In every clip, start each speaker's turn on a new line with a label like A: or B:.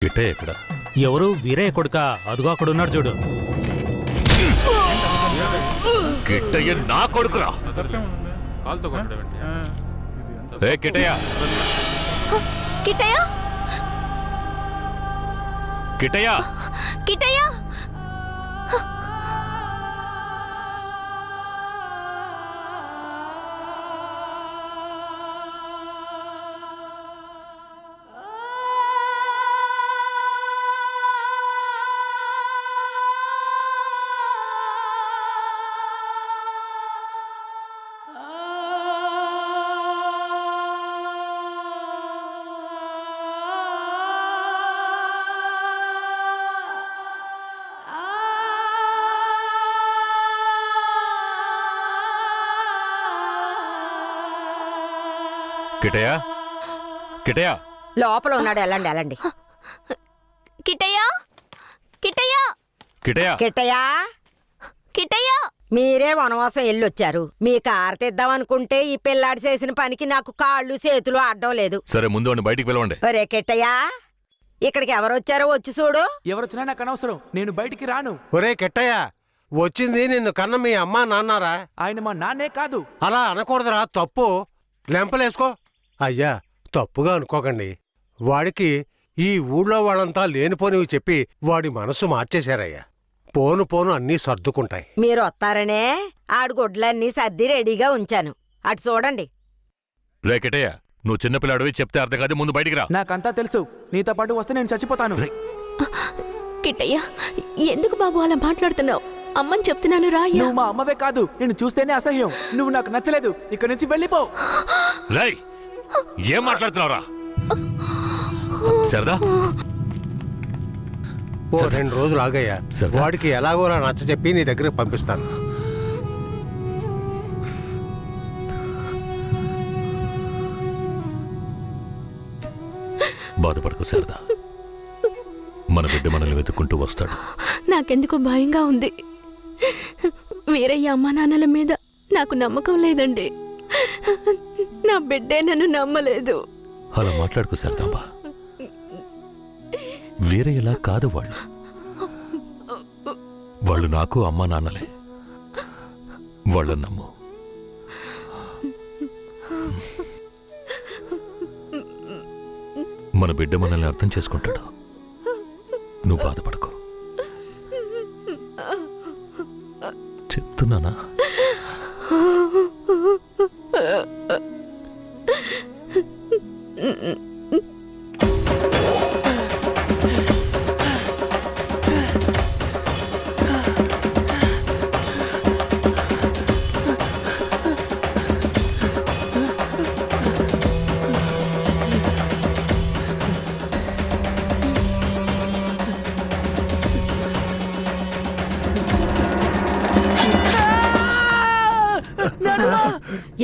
A: కిట్టయ్య ఎక్కడ?
B: ఎవరు? వీరయ్య కొడుక? అదుగో అక్కడున్నాడు చూడు.
A: కిట్టయ్య నా కొడుకురా. ఏ కిట్టయ్య,
C: కిట్టయ్య,
A: కిట్టయ్య,
C: కిట్టయ్య,
A: కిట్టయ్య, కిట్టయ్య.
D: లోపల ఉన్నాడు. వెళ్ళండి వెళ్ళండి.
C: కిట్టయ్య, కిట్టయ్య,
A: కిట్టయ్య,
D: కిట్టయ్య,
C: కిట్టయ్య.
D: మీరే వనవాసం వెళ్ళొచ్చారు. మీ కారు తెద్దామనుకుంటే ఈ పిల్లాడి చేసిన పనికి నాకు కాళ్ళు చేతులు అడ్డం లేదు.
A: సరే ముందు వాడిని బయటికి పిలవండి.
D: ఒరే కిట్టయ్య, ఇక్కడికి ఎవరొచ్చారో వచ్చి చూడు.
E: ఎవరొచ్చినా నాకు అనవసరం, నేను బయటికి రాను.
F: ఒరే కెట్టయ్య, వచ్చింది నిన్ను కన్న మీ అమ్మా నాన్నారా?
E: ఆయన మా నాన్నే కాదు.
F: అలా అనకూడదురా, తప్పు. లెంపలేసుకో. అయ్యా, తప్పుగా అనుకోకండి. వాడికి ఈ ఊళ్ళో వాళ్ళంతా లేనిపోనివి చెప్పి వాడి మనసు మార్చేశారయ్యా. పోను పోను అన్నీ సర్దుకుంటాయి.
D: మీరు వస్తారనే ఆడు గుడ్లన్నీ సర్ది రెడీగా ఉంచాను. అటు చూడండి.
A: రే కిట్టయ్య, నువ్వు చిన్నపిల్లాడివి, చెప్తే అర్థం కాదు. ముందు బయటికి రా.
E: నాకంతా తెలుసు. నీతో పాటు వస్తే నేను చచ్చిపోతాను.
C: కిట్టయ్య, ఎందుకు బాబు అలా మాట్లాడుతున్నావు? అమ్మని చెప్తున్నాను రా.
E: నువ్వు మా అమ్మవే కాదు, నేను చూస్తేనే అసహ్యం. నువ్వు నాకు నచ్చలేదు, ఇక్కడి నుంచి వెళ్ళిపో.
A: రై, ఏం మాట్లాడుతున్నావురా? సరదా,
F: ఓ 2 రోజులు ఆగయ్యా.
A: సరదా.
F: వాడికి ఎలాగోలా నచ్చ చెప్పి నీ దగ్గరకు పంపిస్తాను.
A: బాధపడకు సరదా. మన బిడ్డ మనల్ని వెతుక్కుంటూ వస్తాడు.
C: నాకెందుకు భయంగా ఉంది. వీరయ్య అమ్మా నాన్నల మీద నాకు నమ్మకం లేదండి. నా బిడ్డే నన్ను నమ్మలేదు.
A: అలా మాట్లాడుకు సరదాంబా. వేరే ఎలా కాదు వాళ్ళు. వాళ్ళు నాకు అమ్మా నాన్నలే. వాళ్ళని నమ్ము. మన బిడ్డ మనల్ని అర్థం చేసుకుంటాడు. నువ్వు బాధపడకు. చెప్తున్నానా?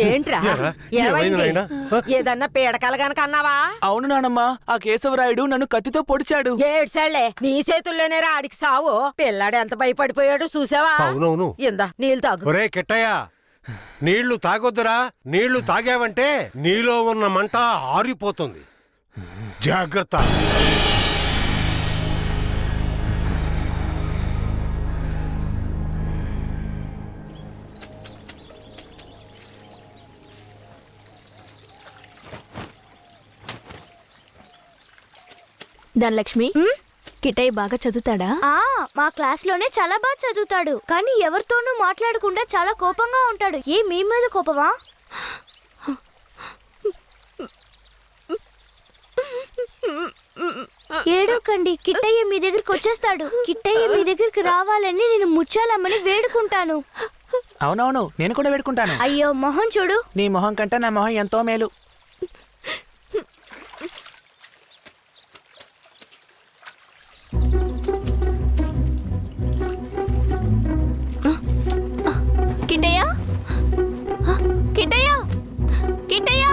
D: ఏంట్రా? ఏమైంది? ఏదన్నా పీడకల గనక అన్నావా?
E: అవును నానమ్మా, ఆ కేశవరాయుడు నన్ను కత్తితో పొడిచాడు.
D: ఏడ్సాళ్లే, నీ చేతుల్లోనే ఆడికి సావు. పిల్లాడు ఎంత భయపడిపోయాడు చూసావా?
F: అవునవును.
D: ఇందా నీళ్ళు తాగు.
F: ఒరే కెట్టయ్య, నీళ్లు తాగొద్దురా. నీళ్లు తాగావంటే నీలో ఉన్న మంట ఆరిపోతుంది. జాగ్రత్త.
C: ధనలక్ష్మి, కిట్టయ్య బాగా చదువుతాడా?
G: మా క్లాస్ లోనే చాలా బాగా చదువుతాడు. కానీ ఎవరితోనూ మాట్లాడకుండా చాలా కోపంగా ఉంటాడు. మీ మీద కోపమా? ఏడోకండి, కిట్టయ్య మీ దగ్గరికి వచ్చేస్తాడు. కిట్టయ్య మీ దగ్గరికి రావాలని నేను ముచ్చాలమ్మని వేడుకుంటాను.
E: అవునవును, నేను కూడా వేడుకుంటాను.
G: అయ్యో, మొహం చూడు.
E: నీ మొహం కంటే నా మొహం ఎంతో మేలు.
C: కిట్టయ్య, కిట్టయ్య, కిట్టయ్య,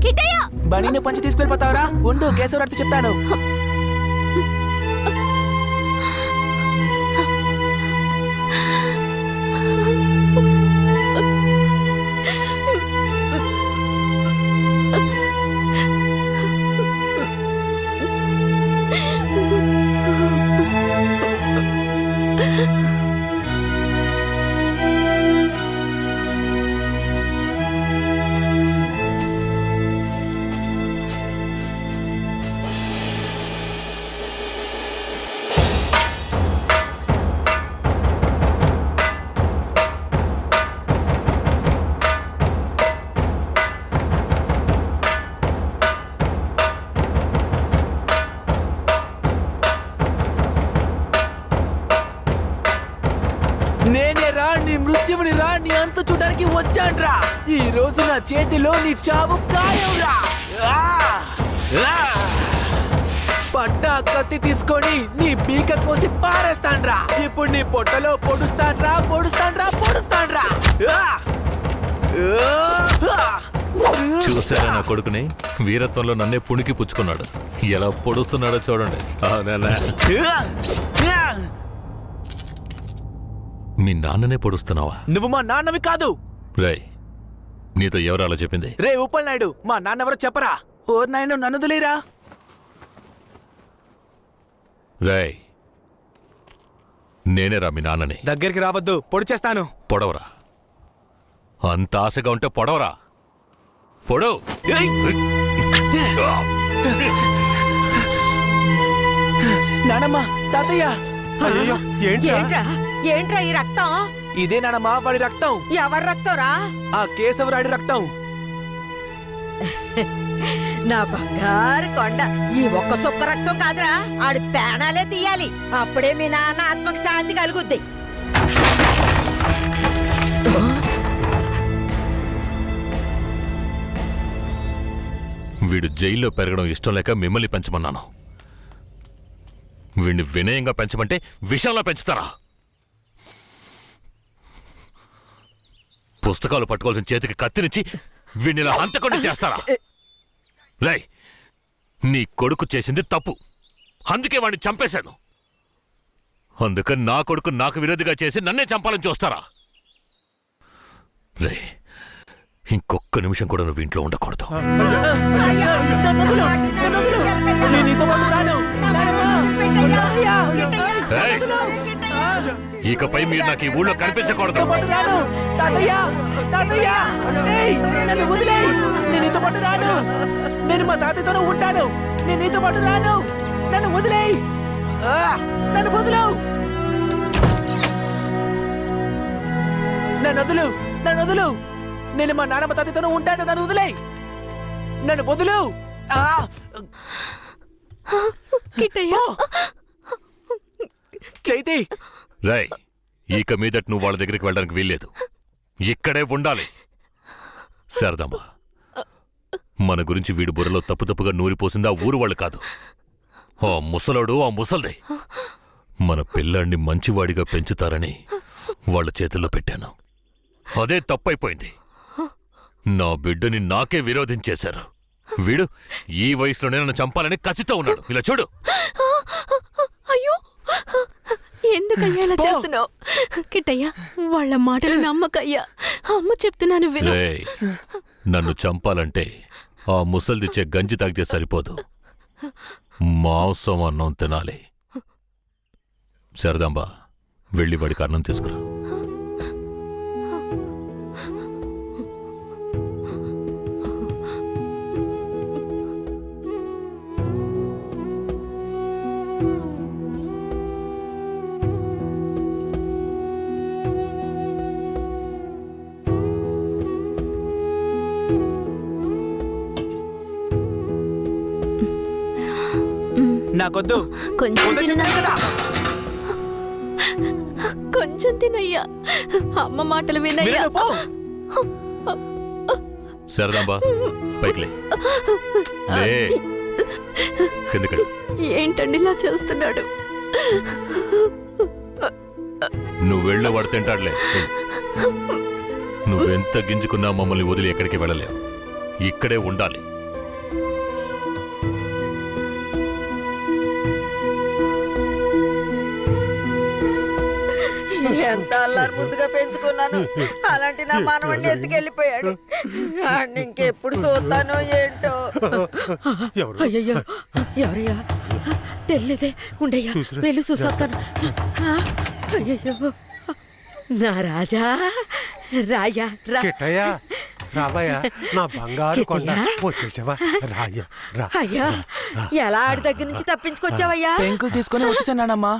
C: కిట్టయ్య.
E: బనీని పంచి తీసుకెళ్ళిపోతావరా? ఉండు, కేశవరాయుడు చెప్తాను. నేనే రా, నీ మృత్యువుని రా, నీ అంత చూడడానికి వచ్చాన్రా. ఈ రోజు నా చేతిలో నీ చావు ఖాయంరా. ఆ! ఆ! పట్టా కత్తి తీసుకొని నీ పీక కోసి పారేస్తాన్రా. ఇప్పుడు నీ పొట్టలో పొడుస్తాన్రా. ఆ! ఆ!
A: చూసారా నా కొడుకుని? వీరత్వంలో నన్నే పుణికి పుచ్చుకున్నాడు. ఎలా పొడుస్తున్నాడో చూడండి. అవునా? మీ నాన్ననే పొడుస్తున్నావా?
E: నువ్వు మా నాన్నవి కాదు.
A: రేయ్, నీతో ఎవరు అలా చెప్పింది?
E: రే ఉప్పల్ నాయుడు, మా నాన్నెవరో చెప్పరా. ఓ నాయన నన్ను వదిలేరా.
A: రేయ్, నేనేరా మీ నాన్నని.
E: దగ్గరికి రావద్దు, పొడి చేస్తాను.
A: పొడవరా. అంత ఆశగా ఉంటే పొడవరా. పొడవు.
E: నానమ్మ, తాతయ్య.
F: అయ్యో ఏంట్రా?
D: ఏంట్రా ఈ రక్తం?
E: ఇదే నానమ్మ వాడి రక్తం.
D: ఎవరి రక్తంరా?
E: ఆ కేశవరాడి రక్తం.
D: నా బంగారు కొండ, ఈ ఒక్క సుక్క రక్తం కాదురా, ఆడి ప్రాణాలే తీయాలి. అప్పుడే మీ నాన్న ఆత్మకు శాంతి కలుగుద్ది.
A: వీడు జైల్లో పెరగడం ఇష్టం లేక మిమ్మల్ని పెంచమన్నాను. వీడిని వినయంగా పెంచమంటే విషంలో పెంచుతారా? పుస్తకాలు పట్టుకోవాల్సిన చేతికి కత్తినిచ్చి వీడిని ఇలా హంతకుండా చేస్తారా? రేయ్, నీ కొడుకు చేసింది తప్పు, అందుకే వాడిని చంపేశాను. అందుకని నా కొడుకు నాకు విరోధిగా చేసి నన్నే చంపాలని చూస్తారా? రే, ఇంకొక్క నిమిషం కూడా నువ్వు ఇంట్లో ఉండకూడదు.
E: నేను నీతో పాటు రాను.
A: రేయ్, ఇకపై మీరు నాకు ఈ ఊళ్ళో కనిపించకూడదు.
E: నీతో పాటు రాను. తాతయ్య, తాతయ్య, ఏయ్, నన్ను వదిలేయ్. నేను నీతో పాటు రాను. నేను మా తాతయ్యతోనే ఉంటాను. నేను నీతో పాటు రాను. నన్ను వదిలేయ్. ఆ, నన్ను వదిలు. నన్ను వదులు, నన్ను వదులు. నేను మా నాన్నమ్మ తాతయ్యతోనే ఉంటాను. నన్ను వదిలేయ్. నన్ను వదులు. ఆ!
C: కిట్టయ్య,
E: చైతి,
A: రేయ్, ఇక మీదట నువ్వు వాళ్ళ దగ్గరికి వెళ్ళడానికి వీల్లేదు. ఇక్కడే ఉండాలి. శారదమ్మ, మన గురించి వీడు బుర్రలో తప్పుగా నూరిపోసింది ఆ ఊరు వాళ్ళు కాదు, ఆ ముసలోడు, ఆ ముసల్దే. మన పిల్లాన్ని మంచివాడిగా పెంచుతారని వాళ్ళ చేతుల్లో పెట్టాను. అదే తప్పైపోయింది. నా బిడ్డని నాకే విరోధించేశారు. వీడు ఈ వయసులోనే నన్ను చంపాలని కసితో ఉన్నాడు. ఇలా చూడు.
C: అయ్యో, ఎందుకయ్యా ఇలా చేస్తున్నావు? కిట్టయ్య, వాళ్ళ మాటలు నమ్మకయ్యా. అమ్మ చెప్తున్నాను విను.
A: రేయ్, నన్ను చంపాలంటే ఆ ముసల్దిచ్చే గంజి తాగితే సరిపోదు, మాంసం అన్నం తినాలి. శారదాంబ, వెళ్ళి వాడికి అన్నం తీసుకురా.
E: నాకొద్దు.
C: కొంచెం తిననా?
E: కదా.
C: కొంచెం తినయ్యా. అమ్మ మాటలు వినయ్యా.
E: విను, పో.
A: శారదాంబ, పైకి లే. లే, కిందకి.
C: ఏంటండి ఇలా చేస్తున్నాడు?
A: నువ్వు వెళ్ళే వాడు తింటాడులే. నువ్వెంత గింజుకున్నా మమ్మల్ని వదిలి ఎక్కడికి వెళ్ళలేవు. ఇక్కడే ఉండాలి.
D: ఎంత అల్లారు ముద్దుగా పెంచుకున్నాను, అలాంటి నా మనవడిని ఎత్తుకెళ్ళిపోయాడు. ఇంకెప్పుడు చూస్తానో ఏంటో.
F: ఎవరు?
D: అయ్యయ్యో, ఎవరయ్యా? తెలియదే ఉండయ్యా
F: చూసిరా.
D: వెళ్ళి చూసొస్తాను అయ్యో నా రాజా రాయ్యా రా
F: కిట్టయ్యా రాబయ్యా నా బంగారు కొండ
D: కిట్టయ్యా?
F: వచ్చేసావా రాయ్యా రా
D: అయ్యా ఎలా ఆడి దగ్గర నుంచి తప్పించుకొచ్చావయ్యా
E: పెంకులు తీసుకొని వచ్చేసానమ్మా.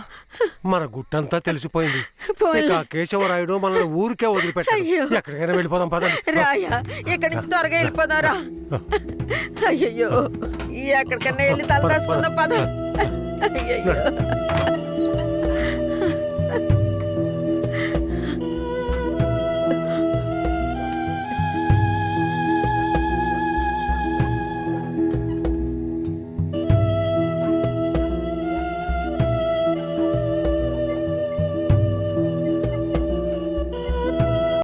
F: మన గుట్టంతా తెలిసిపోయింది
D: పోన్లే.
F: ఇక ఆ కేశవరాయుడు మనల్ని ఊరికే వదిలిపెట్టాడు
D: అయ్యో.
F: ఎక్కడికైనా వెళ్ళిపోదాం పదండి
D: రాయా ఇక్కడి నుంచి త్వరగా వెళ్ళిపోదాం రా అయ్యో ఎక్కడికన్నా వెళ్ళి తల దాచుకుందాం పద అయ్యయ్యో